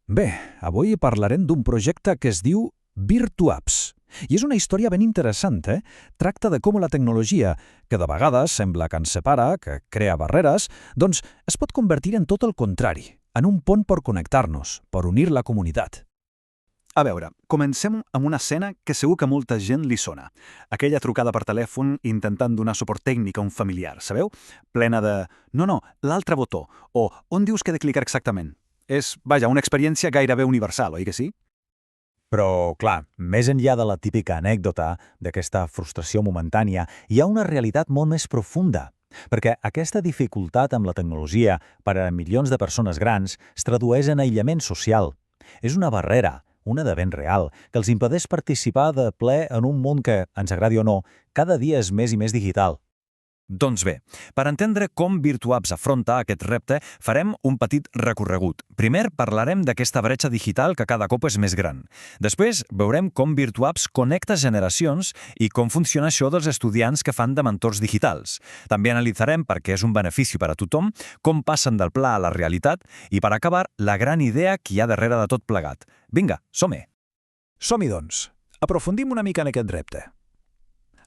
Bé, avui parlarem d'un projecte que es diu VirtuApps. I és una història ben interessant, Tracta de com la tecnologia, que de vegades sembla que ens separa, que crea barreres, doncs es pot convertir en tot el contrari, en un pont per connectar-nos, per unir la comunitat. A veure, comencem amb una escena que segur que molta gent li sona. Aquella trucada per telèfon intentant donar suport tècnic a un familiar, sabeu? Plena de «no, l'altre botó» o «on dius que he de clicar exactament?» És, vaja, una experiència gairebé universal, oi que sí? Però, clar, més enllà de la típica anècdota d'aquesta frustració momentània, hi ha una realitat molt més profunda. Perquè aquesta dificultat amb la tecnologia per a milions de persones grans es tradueix en aïllament social. És una barrera, una de ben real, que els impedeix participar de ple en un món que, ens agradi o no, cada dia és més i més digital. Doncs bé, per entendre com VirtuApps afronta aquest repte, farem un petit recorregut. Primer parlarem d'aquesta bretxa digital que cada cop és més gran. Després veurem com VirtuApps connecta generacions i com funciona això dels estudiants que fan de mentors digitals. També analitzarem, perquè és un benefici per a tothom, com passen del pla a la realitat i, per acabar, la gran idea que hi ha darrere de tot plegat. Vinga, som-hi! Som-hi, doncs. Aprofundim una mica en aquest repte.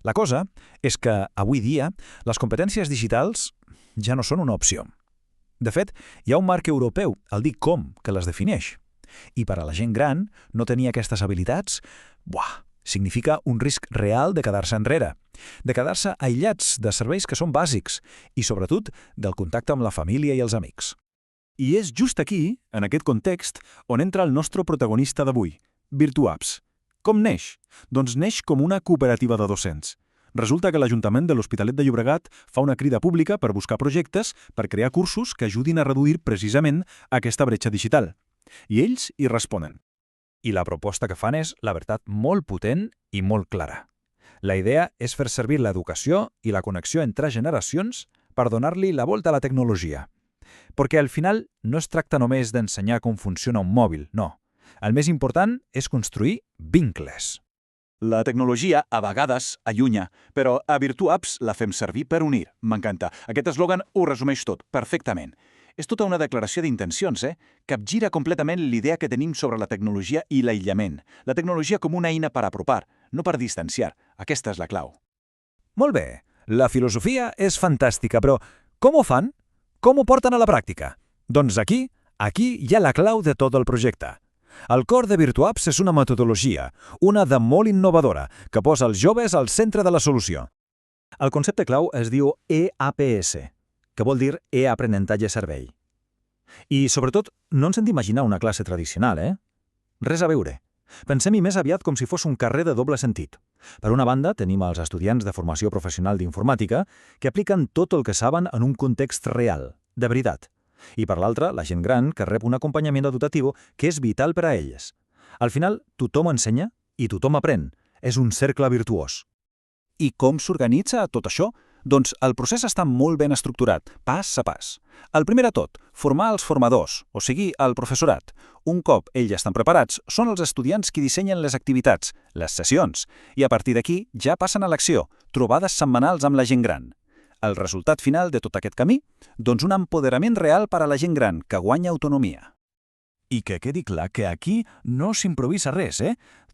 La cosa és que, avui dia, les competències digitals ja no són una opció. De fet, hi ha un marc europeu, el DICOM, que les defineix. I per a la gent gran, no tenir aquestes habilitats, significa un risc real de quedar-se enrere, de quedar-se aïllats de serveis que són bàsics i, sobretot, del contacte amb la família i els amics. I és just aquí, en aquest context, on entra el nostre protagonista d'avui, VirtuApps. Com neix? Doncs neix com una cooperativa de docents. Resulta que l'Ajuntament de l'Hospitalet de Llobregat fa una crida pública per buscar projectes per crear cursos que ajudin a reduir precisament aquesta bretxa digital. I ells hi responen. I la proposta que fan és, la veritat, molt potent i molt clara. La idea és fer servir l'educació i la connexió entre generacions per donar-li la volta a la tecnologia. Perquè al final no es tracta només d'ensenyar com funciona un mòbil, no. El més important és construir vincles. La tecnologia a vegades allunya, però a VirtuApps la fem servir per unir. M'encanta. Aquest eslògan ho resumeix tot, perfectament. És tota una declaració d'intencions, Capgira completament l'idea que tenim sobre la tecnologia i l'aïllament. La tecnologia com una eina per apropar, no per distanciar. Aquesta és la clau. Molt bé. La filosofia és fantàstica, però com ho fan? Com ho porten a la pràctica? Doncs aquí hi ha la clau de tot el projecte. El cor de VirtuApps és una metodologia, una de molt innovadora, que posa els joves al centre de la solució. El concepte clau es diu EAPS, que vol dir e-aprenentatge servei. I, sobretot, no ens hem d'imaginar una classe tradicional, Res a veure. Pensem-hi més aviat com si fos un carrer de doble sentit. Per una banda, tenim els estudiants de formació professional d'informàtica que apliquen tot el que saben en un context real, de veritat. I per l'altra, la gent gran que rep un acompanyament educatiu que és vital per a elles. Al final, tothom ensenya i tothom aprèn. És un cercle virtuós. I com s'organitza tot això? Doncs el procés està molt ben estructurat, pas a pas. El primer de tot, formar els formadors, o sigui, el professorat. Un cop ells estan preparats, són els estudiants qui dissenyen les activitats, les sessions, i a partir d'aquí ja passen a l'acció, trobades setmanals amb la gent gran. El resultat final de tot aquest camí? Doncs un empoderament real per a la gent gran, que guanya autonomia. I que quedi clar que aquí no s'improvisa res,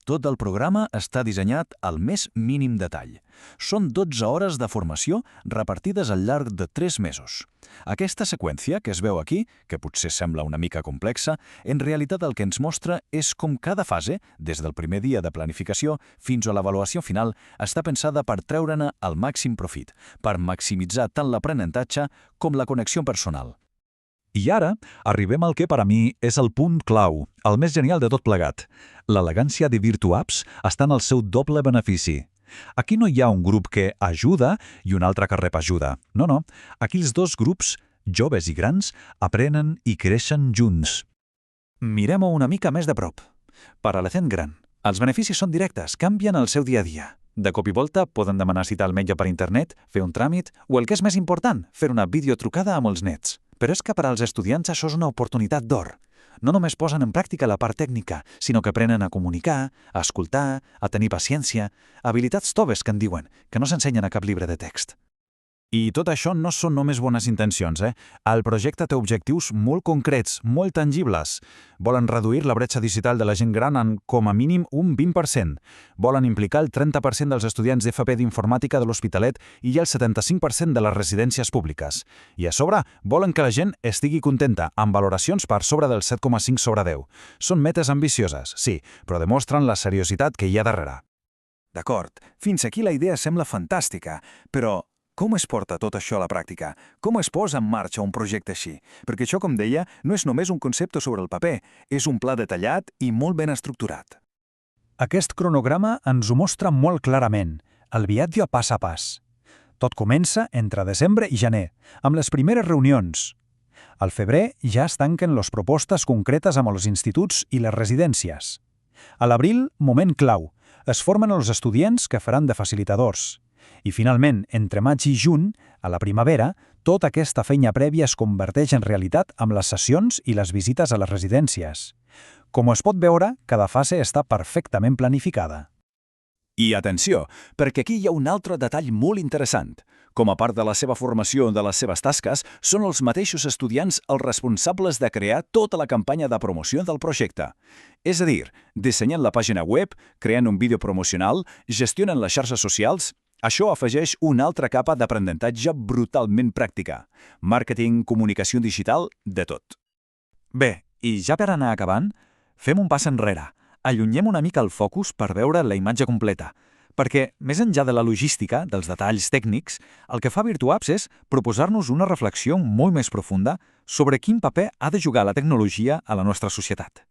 Tot el programa està dissenyat al més mínim detall. Són 12 hores de formació repartides al llarg de 3 mesos. Aquesta seqüència que es veu aquí, que potser sembla una mica complexa, en realitat el que ens mostra és com cada fase, des del primer dia de planificació fins a l'avaluació final, està pensada per treure-ne el màxim profit, per maximitzar tant l'aprenentatge com la connexió personal. I ara arribem al que per a mi és el punt clau, el més genial de tot plegat. L'elegància de VirtuApps està en el seu doble benefici. Aquí no hi ha un grup que ajuda i un altre que rep ajuda. No. Aquí els dos grups, joves i grans, aprenen i creixen junts. Mirem-ho una mica més de prop. Per a la gent gran, els beneficis són directes, canvien el seu dia a dia. De cop i volta poden demanar cita al metge per internet, fer un tràmit o, el que és més important, fer una videotrucada amb els nets. Però és que per als estudiants això és una oportunitat d'or. No només posen en pràctica la part tècnica, sinó que aprenen a comunicar, a escoltar, a tenir paciència, habilitats toves que en diuen, que no s'ensenyen a cap llibre de text. I tot això no són només bones intencions, El projecte té objectius molt concrets, molt tangibles. Volen reduir la bretxa digital de la gent gran en, com a mínim, un 20%. Volen implicar el 30% dels estudiants d'FP d'Informàtica de l'Hospitalet i el 75% de les residències públiques. I a sobre, volen que la gent estigui contenta, amb valoracions per sobre del 7,5 sobre 10. Són metes ambicioses, sí, però demostren la seriositat que hi ha darrere. D'acord, fins aquí la idea sembla fantàstica, però com es porta tot això a la pràctica? Com es posa en marxa un projecte així? Perquè això, com deia, no és només un concepte sobre el paper, és un pla detallat i molt ben estructurat. Aquest cronograma ens ho mostra molt clarament, el viatge pas a pas. Tot comença entre desembre i gener, amb les primeres reunions. Al febrer ja es tanquen les propostes concretes amb els instituts i les residències. A l'abril, moment clau, es formen els estudiants que faran de facilitadors. I finalment, entre maig i juny, a la primavera, tota aquesta feina prèvia es converteix en realitat amb les sessions i les visites a les residències. Com es pot veure, cada fase està perfectament planificada. I atenció, perquè aquí hi ha un altre detall molt interessant. Com a part de la seva formació de les seves tasques, són els mateixos estudiants els responsables de crear tota la campanya de promoció del projecte. És a dir, dissenyen la pàgina web, creen un vídeo promocional, gestionen les xarxes socials. Això afegeix una altra capa d'aprenentatge brutalment pràctica. Màrqueting, comunicació digital, de tot. Bé, i ja per anar acabant, fem un pas enrere. Allunyem una mica el focus per veure la imatge completa, perquè, més enllà de la logística, dels detalls tècnics, el que fa VirtuApps és proposar-nos una reflexió molt més profunda sobre quin paper ha de jugar la tecnologia a la nostra societat.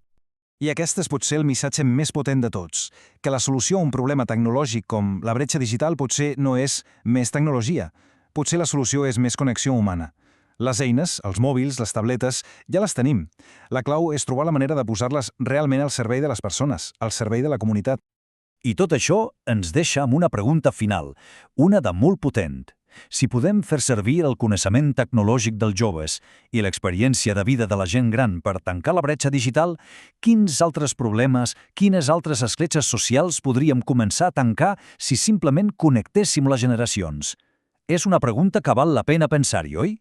I aquest és potser el missatge més potent de tots, que la solució a un problema tecnològic com la bretxa digital potser no és més tecnologia, potser la solució és més connexió humana. Les eines, els mòbils, les tabletes, ja les tenim. La clau és trobar la manera de posar-les realment al servei de les persones, al servei de la comunitat. I tot això ens deixa amb una pregunta final, una de molt potent. Si podem fer servir el coneixement tecnològic dels joves i l'experiència de vida de la gent gran per tancar la bretxa digital, quins altres problemes, quines altres escletxes socials podríem començar a tancar si simplement connectéssim les generacions? És una pregunta que val la pena pensar-hi, oi?